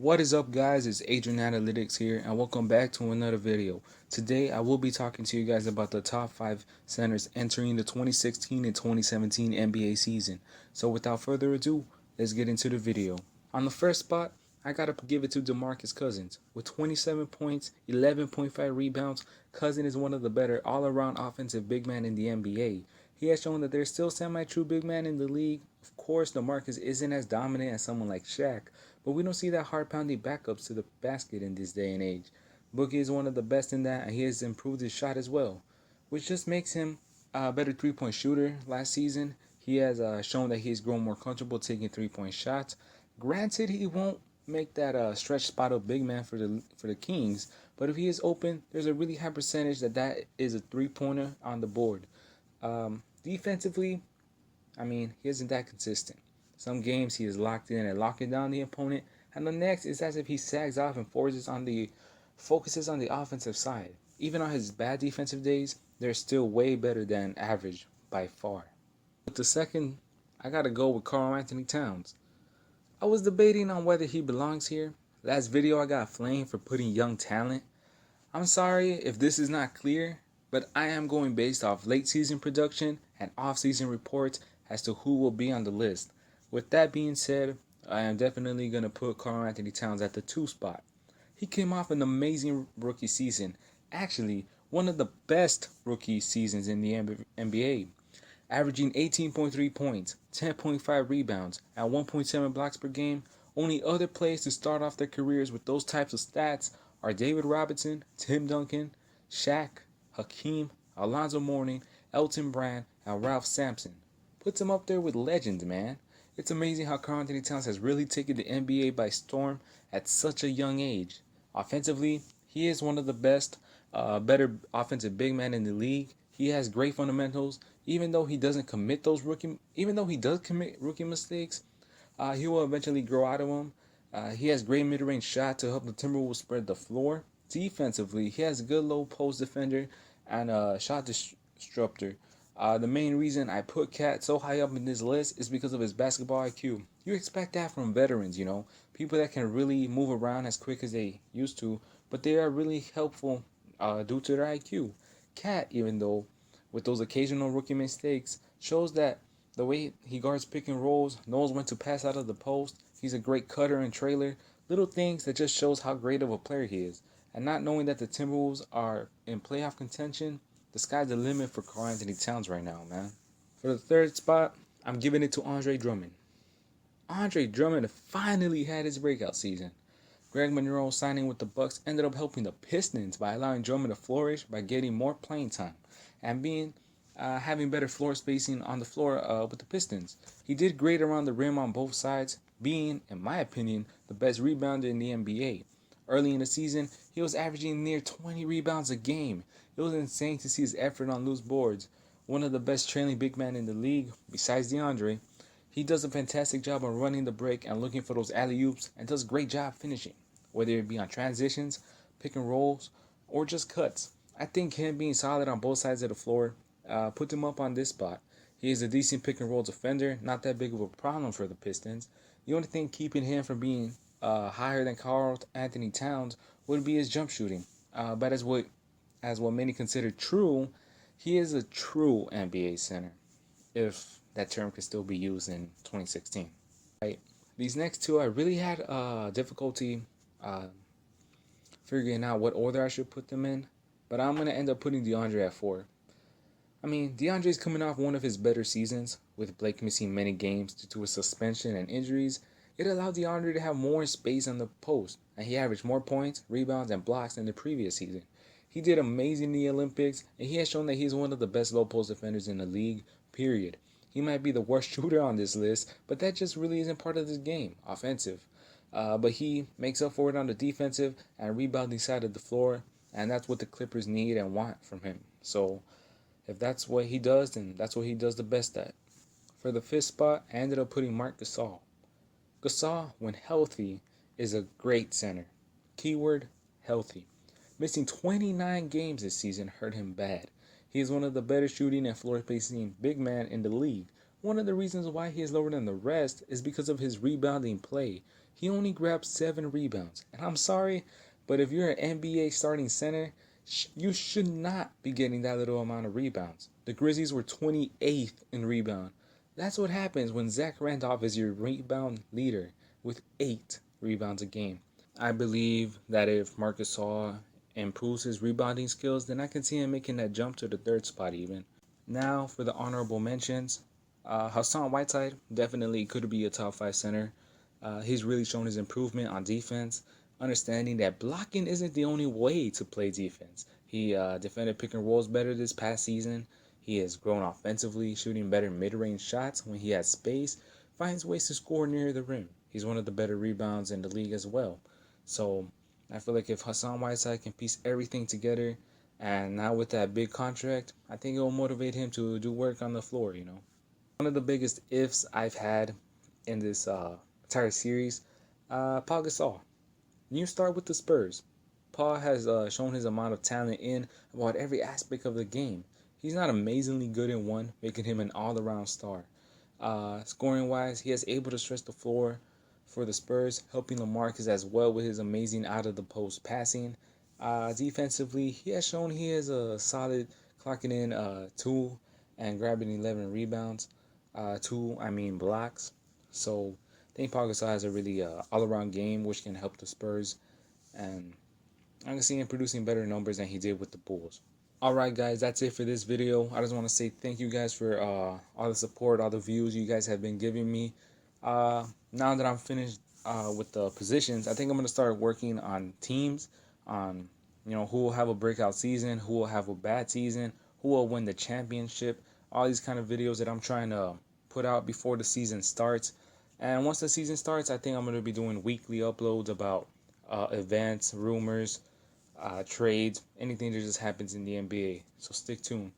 What is up, guys? It's Adrian Analytics here, and welcome back to another video. Today, I will be talking to you guys about the top 5 centers entering the 2016 and 2017 NBA season. So without further ado, let's get into the video. On the first spot, I gotta give it to DeMarcus Cousins. With 27 points, 11.5 rebounds, Cousins is one of the better all-around offensive big men in the NBA. He has shown that there's still semi-true big man in the league. Of course, DeMarcus isn't as dominant as someone like Shaq, but we don't see that hard-pounding backups to the basket in this day and age. Boogie is one of the best in that, and he has improved his shot as well, which just makes him a better three-point shooter. Last season, he has shown that he's grown more comfortable taking three-point shots. Granted, he won't make that stretch spot up big man for the Kings, but if he is open, there's a really high percentage that is a three-pointer on the board. Defensively, he isn't that consistent. Some games he is locked in and locking down the opponent, and the next is as if he sags off and focuses on the offensive side. Even on his bad defensive days, they're still way better than average by far. With the second, I gotta go with Karl-Anthony Towns. I was debating on whether he belongs here. Last video I got flamed for putting young talent. I'm sorry if this is not clear, but I am going based off late season production and off season reports as to who will be on the list. With that being said, I am definitely going to put Karl-Anthony Towns at the 2 spot. He came off an amazing rookie season, actually one of the best rookie seasons in the NBA, averaging 18.3 points, 10.5 rebounds, and 1.7 blocks per game. Only other players to start off their careers with those types of stats are David Robinson, Tim Duncan, Shaq, Hakeem, Alonzo Mourning, Elton Brand, and Ralph Sampson. Puts him up there with legends, man. It's amazing how Karl-Anthony Towns has really taken the NBA by storm at such a young age. Offensively, he is one of the better offensive big men in the league. He has great fundamentals. Even though he does commit rookie mistakes, he will eventually grow out of them. He has great mid-range shot to help the Timberwolves spread the floor. Defensively, he has a good low post defender and a shot disruptor. The main reason I put Cat so high up in this list is because of his basketball IQ. You expect that from veterans, people that can really move around as quick as they used to, but they are really helpful due to their IQ. Cat, even though with those occasional rookie mistakes, shows that the way he guards pick and rolls, knows when to pass out of the post. He's a great cutter and trailer. Little things that just shows how great of a player he is. And not knowing that the Timberwolves are in playoff contention, the sky's the limit for Karl-Anthony Towns right now, man. For the third spot, I'm giving it to Andre Drummond. Andre Drummond finally had his breakout season. Greg Monroe signing with the Bucks ended up helping the Pistons by allowing Drummond to flourish by getting more playing time and having better floor spacing on the floor with the Pistons. He did great around the rim on both sides, being, in my opinion, the best rebounder in the NBA. Early in the season, he was averaging near 20 rebounds a game. It was insane to see his effort on loose boards. One of the best trailing big men in the league, besides DeAndre. He does a fantastic job on running the break and looking for those alley-oops and does a great job finishing, whether it be on transitions, pick and rolls, or just cuts. I think him being solid on both sides of the floor put him up on this spot. He is a decent pick and roll defender, not that big of a problem for the Pistons. The only thing keeping him from being higher than Karl-Anthony Towns would be his jump shooting. But as what many consider true, he is a true NBA center, if that term could still be used in 2016. Right. These next two, I really had difficulty figuring out what order I should put them in, but I'm going to end up putting DeAndre at 4. DeAndre's coming off one of his better seasons, with Blake missing many games due to his suspension and injuries. It allowed DeAndre to have more space on the post, and he averaged more points, rebounds, and blocks than the previous season. He did amazing in the Olympics, and he has shown that he's one of the best low post defenders in the league, period. He might be the worst shooter on this list, but that just really isn't part of this game, offensive. But he makes up for it on the defensive and rebounding side of the floor, and that's what the Clippers need and want from him. So if that's what he does, then that's what he does the best at. For the fifth spot, I ended up putting Marc Gasol. Gasol, when healthy, is a great center. Keyword, healthy. Missing 29 games this season hurt him bad. He is one of the better shooting and floor spacing big men in the league. One of the reasons why he is lower than the rest is because of his rebounding play. he only grabbed 7 rebounds. And I'm sorry, but if you're an NBA starting center, you should not be getting that little amount of rebounds. The Grizzlies were 28th in rebound. That's what happens when Zach Randolph is your rebound leader with 8 rebounds a game. I believe that if Marc Gasol improves his rebounding skills, then I can see him making that jump to the 3rd spot even. Now for the honorable mentions. Hassan Whiteside definitely could be a top 5 center. He's really shown his improvement on defense, understanding that blocking isn't the only way to play defense. He defended pick and rolls better this past season. He has grown offensively, shooting better mid-range shots when he has space, finds ways to score near the rim. He's one of the better rebounds in the league as well. So I feel like if Hassan Whiteside can piece everything together, and now with that big contract, I think it will motivate him to do work on the floor, One of the biggest ifs I've had in this entire series, Paul Gasol. You start with the Spurs. Paul has shown his amount of talent in about every aspect of the game. He's not amazingly good in one, making him an all-around star. Scoring-wise, he is able to stretch the floor for the Spurs, helping LaMarcus as well with his amazing out-of-the-post passing. Defensively, he has shown he is a solid clocking in 2 and grabbing 11 rebounds. 2, blocks. So I think Paul Gasol has a really all-around game which can help the Spurs, and I can see him producing better numbers than he did with the Bulls. Alright guys, that's it for this video. I just want to say thank you guys for all the support, all the views you guys have been giving me. Now that I'm finished with the positions, I think I'm going to start working on teams, on who will have a breakout season, who will have a bad season, who will win the championship, all these kind of videos that I'm trying to put out before the season starts. And once the season starts, I think I'm going to be doing weekly uploads about events, rumors, trades, anything that just happens in the NBA. So stick tuned.